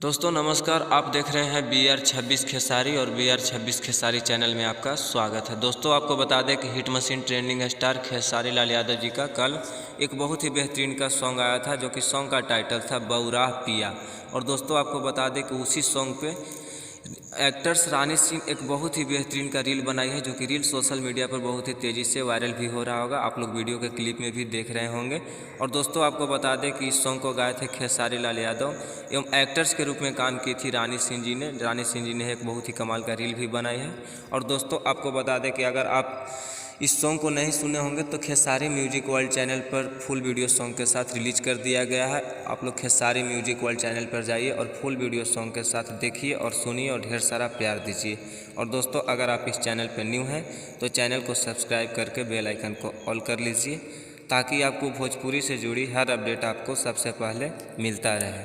दोस्तों नमस्कार, आप देख रहे हैं BR26 खेसारी और BR26 खेसारी चैनल में आपका स्वागत है। दोस्तों आपको बता दें कि hit machine trending star Khesari Lal Yadav ji का कल एक बहुत ही बेहतरीन का सॉन्ग आया था, जो कि सॉन्ग का टाइटल था बौराह पिया। और दोस्तों आपको बता दें कि उसी सॉन्ग पे एक्टर्स रानी सिंह एक बहुत ही बेहतरीन का रील बनाई है, जो कि रील सोशल मीडिया पर बहुत ही तेज़ी से वायरल भी हो रहा होगा। आप लोग वीडियो के क्लिप में भी देख रहे होंगे। और दोस्तों आपको बता दें कि इस सॉन्ग को गाए थे खेसारी लाल यादव एवं एक्टर्स के रूप में काम की थी रानी सिंह जी ने। रानी सिंह जी ने एक बहुत ही कमाल का रील भी बनाई है। और दोस्तों आपको बता दें कि अगर आप इस सॉन्ग को नहीं सुने होंगे तो खेसारी म्यूजिक वर्ल्ड चैनल पर फुल वीडियो सॉन्ग के साथ रिलीज कर दिया गया है। आप लोग खेसारी म्यूजिक वर्ल्ड चैनल पर जाइए और फुल वीडियो सॉन्ग के साथ देखिए और सुनिए और ढेर सारा प्यार दीजिए। और दोस्तों अगर आप इस चैनल पर न्यू हैं तो चैनल को सब्सक्राइब करके बेल आइकन को ऑल कर लीजिए, ताकि आपको भोजपुरी से जुड़ी हर अपडेट आपको सबसे पहले मिलता रहे।